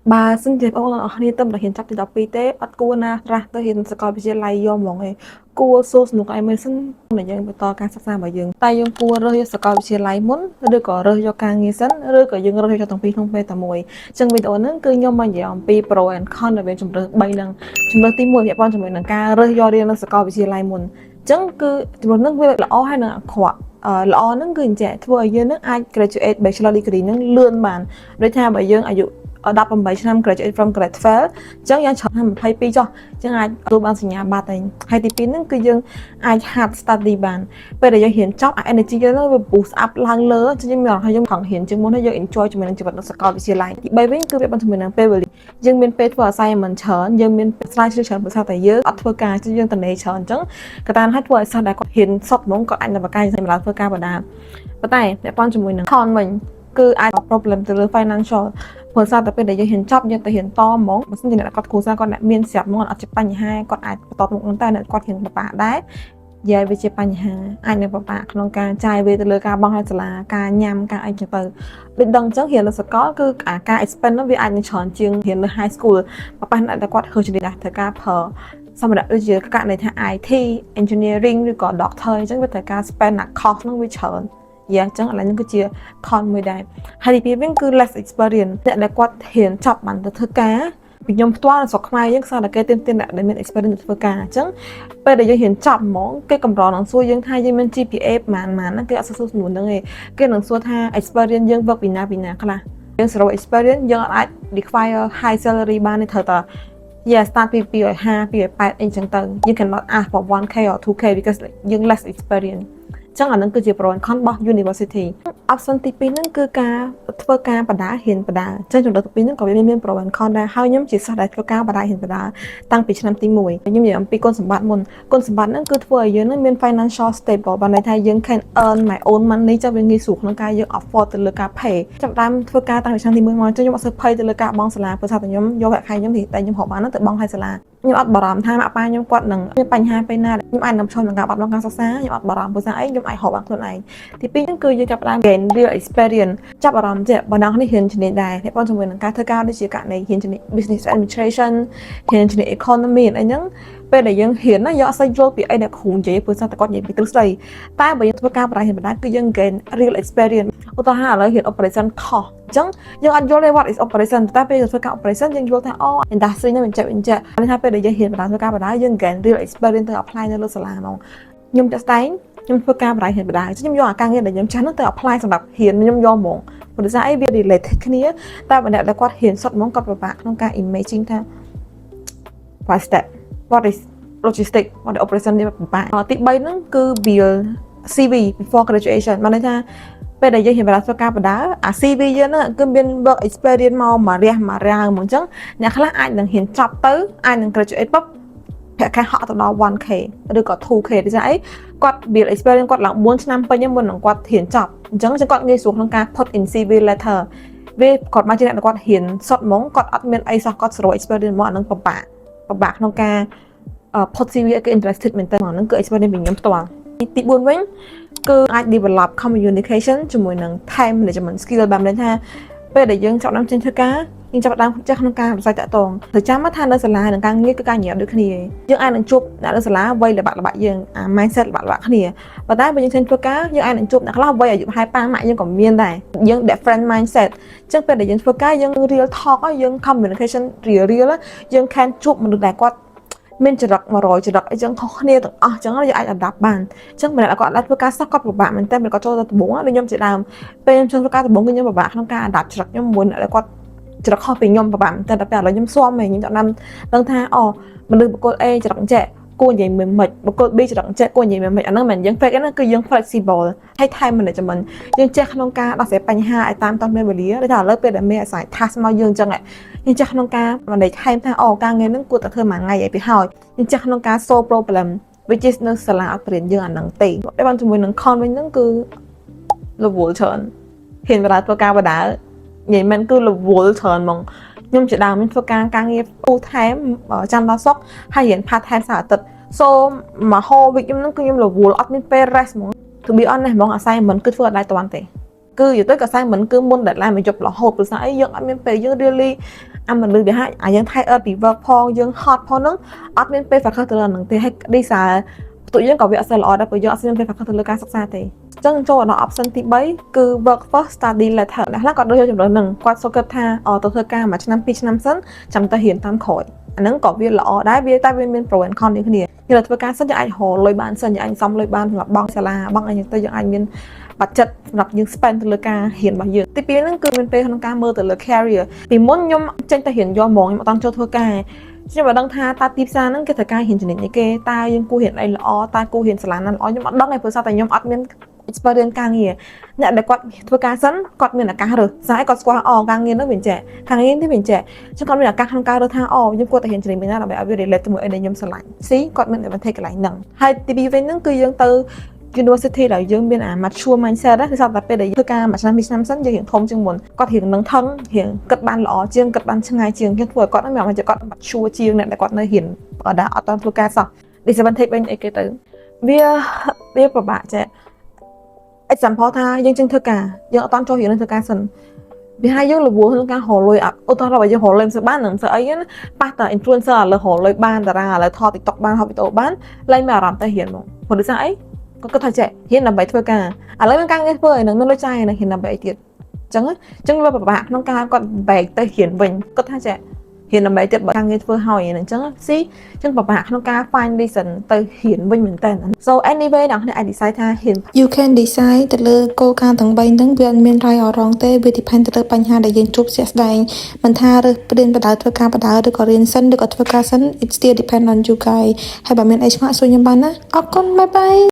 bà xin chào ông là ở đây tâm là hiện chấp thì đọc tế ở cô na ra tới hiện sẽ có bị lại do mọi người cô số nụ ai mới xin là dân bị to càng sắc xa bởi dương tay dương cô rơi sẽ có bị lại muốn đưa có rơi cho càng nghe sẵn rơi có dương rơi cho tổng phi không phê tầm mùi chẳng bị tổ nó cứ nhau mà gì ông pi pro and con là bên chúng được bay lần chúng được tìm mùi hiệp con chúng mình là ca rơi do đi nó sẽ có bị lại muốn chẳng cứ chúng nó với là hay là khỏa lõ nó cứ trẻ thua dương nó ai graduate bachelor degree nó lươn bàn đối theo bởi dươngอายุđọc bằng 7 năm graduate from grade 12 ចឹងយើងឆ្លង22ចុះចឹងអាចទទួលបានសញ្ញាបត្រហើយទី2ហ្នឹងគឺយើងអាច hard study បានពេលដែលយើងរៀនចប់ energy យើងវា boost up ឡើងលើចឹងយើងមានអារម្មណ៍ថាយើងខំរៀនជាងមុនហើយយើង enjoy ជាមួយនឹងជីវិតនៅសាកលវិទ្យាល័យទី3វិញគឺវាបានជាមួយនឹងពេលវេលាយើងមានពេលធ្វើ assignment ច្រើនយើងមានស្រាវជ្រាវច្រើនភាសាតែយើងអត់ធ្វើការចឹងយើងតនេច្រើនចឹងក៏តាមឲ្យធ្វើឲ្យសិស្សដែលគាត់រៀនសុទ្ធហ្មងគាត់អាចនៅបកាយសម្រាប់ធ្វើការបណ្ដាប៉ុន្តែពាក់ព័ន្ធជាមួយនឹង con វិញគឺអាច problem ទៅលើ financial ព្រោះសារតែពេលដែលយើងហ៊ានចប់យើងទៅហ៊ានតហ្មងបើមិនជាអ្នកគាត់គ្រូសាគាត់អ្នកមានស្រាប់ហ្មងអត់ជាបញ្ហាគាត់អាចបន្តមុខនឹងតែអ្នកគាត់ហ៊ានបបាក់ដែរយាយវាជាបញ្ហាអាចនឹងបបាក់ក្នុងការចាយវាទៅលើការបង់ឲ្យសាលាការញ៉ាំការអីចឹងទៅដូចដឹងចឹងរៀននៅសាកលគឺការ expense នោះវាអាចនឹងច្រើនជាងរៀននៅ high school បើប៉ះអ្នកគាត់ធ្វើជំនាញដែរត្រូវការប្រើសម្រាប់ដូចជាករណីថា IT engineering ឬក៏ doctor អញ្ចឹងវាត្រូវការ spend ណា cost នោះវាច្រើនយ៉ាងចឹងឥឡូវនេះគឺជា con មួយដែរហើយទី2វិញគឺ less experience អ្នកដែលគាត់ហ៊ានចប់បានទៅធ្វើការពីខ្ញុំផ្ទាល់នៅស្រុកខ្មែរយើងសារតែគេទាមអ្នកដែលមាន experience ទៅធ្វើការអញ្ចឹងពេលដែលយើងហ៊ានចប់ហ្មងគេកម្រនឹងសួរយើងថាយើងមាន GPA ប្រហែលណាគេអត់សួរសំណួរហ្នឹងទេគេនឹងសួរថា experience យើង work ពីណាខ្លះយើង zero experience យើងអាច require high salary បានទេត្រូវតើstart ពី250 280អីចឹងទៅយើង cannot ask for 1k or 2k because យើង less experienceចឹងអានឹងគឺជា pro and con របស់ university option ទី2ហ្នឹងគឺការធ្វើការបដាហ៊ានបដាចឹងចំណុចទី2ហ្នឹងក៏វាមាន pro and con ដែរហើយខ្ញុំជាសិស្សដែលធ្វើការបដាហ៊ានបដាតាំងពីឆ្នាំទី1ខ្ញុំនិយាយអំពីគុណសម្បត្តិមុនគុណសម្បត្តិហ្នឹងគឺធ្វើឲ្យយើងមាន financial stable បានន័យថាយើង can earn my own money ចាំវាងាយស្រួលក្នុងការយើង afford ទៅលើការ pay ចាប់ដើមធ្វើការតាំងពីឆ្នាំទី1មកចឹងខ្ញុំអត់សូវ pay ទៅលើការបង់សាលាព្រោះថាខ្ញុំយកប្រាក់ខែខ្ញុំទីតែខ្ញុំរកបានហ្នឹងទៅបង់ឲ្យសាលាខ្ញុំអត់បារម្ភថាម៉ាក់ប៉ាខ្ញុំគាត់នឹងមានបញ្ហាពេលណាខ្ញុំអាចនឹងប្រឈមនឹងការបាត់បង់ការសិក្សាខ្ញុំអត់បារម្ភព្រោះថាអីខ្ញុំអាចរកបានខ្លួនឯងទី2ហ្នឹងគឺយើងចាប់ផ្ដើម gain real experience ចាប់អារម្មណ៍ចេះបណ្ដានេះហ៊ានជំនាញដែរពាក់ព័ន្ធជាមួយនឹងការធ្វើការដូចជាករណីហ៊ានជំនាញ business administration ហ៊ានជំនាញ economy អីហ្នឹងពេលដែលយើងហ៊ានណាយើងអត់សូវយល់ពីអីដែលគ្រូនិយាយព្រោះតែគាត់និយាយពីទ្រឹស្ដីតែបើយើងធ្វើការបដាហ៊ានបដាគឺយើង gain real experience ឧទាហរណ៍ឥឡូវហ៊ាន operation cost អញ្ចឹងយើងអត់យល់ទេ what is operation តែពេលយើងធ្វើការ operation យើងយល់ថាអូ industry ហ្នឹងវាចេះវាចេះតែថាពេលដែលយើងហ៊ានបដាធ្វើការបដាយើង gain real experience ទៅ apply នៅលើសាលាហ្មងខ្ញុំចាក់ស្ដែងខ្ញុំធ្វើការបដាហ៊ានបដាខ្ញុំយកអាការងារដែលខ្ញុំចាស់ហ្នឹងទៅ apply សម្រាប់ហ៊ានខ្ញុំយកហ្មងព្រោះថាអីវា relate គ្នាតែបើអ្នកដែលគាត់ហ៊ានសុទ្ធហ្មងគាត់ពិបាកក្នុងការ imagine ថា what step what is logistic what is operation នេះពិបាកទី3ហ្នឹងគឺ build CV before graduation បានន័យថាពេលដែលយើងហ៊ានបដាធ្វើការបដាអា CV យើងហ្នឹងគឺមាន work experience មកមួយរាវហ្មងអញ្ចឹងអ្នកខ្លះអាចនឹងហ៊ានចប់ទៅអាចនឹង graduate ปุ๊បប្រាក់ខែហក់ទៅដល់ 1k ឬក៏ 2k ដូចថាអីគាត់ build experience គាត់ឡើង4ឆ្នាំពេញមុននឹងគាត់ហ៊ានចប់អញ្ចឹងគាត់ងាយស្រួលក្នុងការ put in CV letter វាគាត់មកជាអ្នកគាត់ហ៊ានសុទ្ធហ្មងគាត់អត់មានអីសោះគាត់ zero experience មកអានឹងពិបាកក្នុងការ put CV គេ interested មែនតើហ្នឹងគឺ experience ពីខ្ញុំផ្ទាល់ទី4វិញគឺអាច develop communication ជាមួយនឹង time management skill បានន័យថាពេលដែលយើងចាប់ដល់ចេញធ្វើការយើងចាប់ដើមចេះក្នុងការវិស័យតាក់ទងទៅចាំថានៅសាលានិងការងារគឺការងារដូចគ្នាយើងអាចនឹងជួបអ្នកនៅសាលាវ័យល្បាក់យើងអា mindset ល្បាក់គ្នាប៉ុន្តែបើយើងចេញធ្វើការយើងអាចនឹងជួបអ្នកខ្លះវ័យអាយុប្រហែលប៉ាម៉ាក់យើងក៏មានដែរយើង different mindset អញ្ចឹងពេលដែលយើងធ្វើការយើង real talk យើង communication real យើង can ជួបមនុស្សដែលគាត់មានចរិត100ចរិតអីចឹងខុសគ្នាទាំងអស់អញ្ចឹងយើងអាច adapt បានអញ្ចឹងម្នាក់គាត់អាចធ្វើការសោះគាត់ពិបាកមែនតើគាត់ចូលទៅដំបូងដូចខ្ញុំជាដើមពេលខ្ញុំធ្វើការដំបូងគឺខ្ញុំពិបាកក្នុងការ adapt ចរិតខ្ញុំមួយអ្នកគាត់ចរិតខុសពីខ្ញុំពិបាកមែនតើតែពេលឥឡូវខ្ញុំស៊ាំហ្មងខ្ញុំតាមដឹងថាអូមនុស្សបុគ្គល A ចរិតចេះគួរនិយាយមិនបុគ្គល B ចរិតចេះគួរនិយាយមិនអាហ្នឹងមិនយើង fake ហ្នឹងគឺយើង flexible ហើយ time management យើងចេះក្នុងការដោះស្រាយបញ្ហាឲ្យតាមតពេលវេលាដូចថាឥឡូវពេលដែលមានអាស្រ័យ task មកយើងអញ្ចឹងយើងចេះក្នុងការ manage time ថាអូការងារហ្នឹងគួរតែធ្វើមួយថ្ងៃឲ្យពីហើយយើងចេះក្នុងការ solve problem which is នៅសាលាអត់បរៀនយើងអាហ្នឹងទេពេលបានជាមួយនឹង con វិញហ្នឹងគឺរវល់ច្រើនហ៊ានបដាធ្វើការបដានិយាយមែនគឺរវល់ច្រើនហ្មងខ្ញុំជាដើមខ្ញុំធ្វើការងារ full time ចាំដល់សុកហើយរៀន part time សៅរ៍អាទិត្យ so មួយ whole week ខ្ញុំហ្នឹងគឺខ្ញុំរវល់អត់មានពេល rest ហ្មង to be honest ហ្មង assignment គឺធ្វើអត់ដែរតាន់ទេគឺនិយាយទៅក៏ assignment គឺមុន deadline មួយយប់រហូតព្រោះស្អីយើងអត់មានពេលយើង really mình lười bị hại dân thay ơn bị vợ phong dân hot phong nắng admin pe phải khắc từ lần thì hay đi xài tụi dân có việc sẽ lọt đã bởi dân admin pe phải khắc từการศึกษาthì chân cho nó option tí bấy cứ work first study là thở đã còn đôi cho chúng nó nâng qua số cơ tha từ thời ca mà năm pi năm sân chăm ta hiện tam khỏi anh nâng có việc lọ đá việc ta bên pro and con như thế này như là thời ca sân cho anh hồ lôi bàn sân cho anh xong lôi bàn hoặc bong xà la bong anh tới cho anh bênบัตรจัดหลับยังสเปนตัวเลือกาเห็นบางอย่างที่ปีนั้นคือเป็นทางการเมื่อตัวเลือก carrier ปีม้วนยมเจนแต่เห็นยอมองยังต้องโจทย์ทั่วกายใช่ไหมดังท่าตาตีซานั่นก็ถือการเห็นชนิดนี้เกตายังกูเห็นไอ้ล้อตากูเห็นสลานั่นล้อยังดังไอ้เพื่อซาแต่ยมอัดเงินexperience การเงี้ยเนี่ยเด็กกอดทั่วกายสั้นกอดเงินการหรือสายกอดสควออการเงินนั่นเป็นแจการเงินที่เป็นแจฉันกอดเงินการทำการหรือทางยังกูแต่เห็นชนิดนี้นะเราแบบเอาไปเรียนเลยตัวมือไอ้ในยมสลายซีกอดเงินแต่มันเทกหลายหนังให้ตีบีเวนนั่นคือยังเตอUniversity là dương biên mặt chua mindset đó thì sao tập về đấy ca mà năm sân giờ hiện thông chương muốn có hiện nâng thân hiện cật ban lọ chương cật ban chương ngày chương hiện vừa có nó mèo mà chỉ có mặt chua chương này để có nơi hiện ở đó ở toàn ca sao để sẽ ban thêm bên cái từ bia của bạn trẻ example tha dương chương thơ cả dương ở toàn cho hiện thơ ca sân vì hai dương là vua hơn ca hồ lôi ô tô là bây giờ hồ lên sẽ bán nâng sẽ ấy á bắt là influencer là hồ lôi ban ra là thọ tiktok ban họ bị tổ bán lên mà làm ta hiện một đứa sao ấyก็ถ่ายแจเห็นนำไปทั่วกาอะไรมันกางเงี้ยเพื่อนนึงนั่นเลยใจนะเห็นนำไปติดจังว่าแบบบ้าน้องกาก็แบกแต่เห็นวิ่งก็ถ่ายแจเห็นนำไปติดแบบกางเงี้ยเพื่อหอยนึงจังแบบบ้าน้องกา find reason แต่เห็นวิ่งเหมือนกัน so anyway ดังนั้นไอ้ดีไซน์ท่าเห็น you can design แต่เลยโกการทั้งใบทั้งเบียนเมียนไรอรองเต้วิธีพันแต่เลยปัญหาใดยังจุบเสียดายมันท่าเรื่องประเด็นประดาทั่วการประดาหรือก็เรียนสั้นหรือก็ทั่วการสั้น it still depend on you guys ให้แบบเมียนไอชมาส่วนยังบ้านนะออกก่อนบายบาย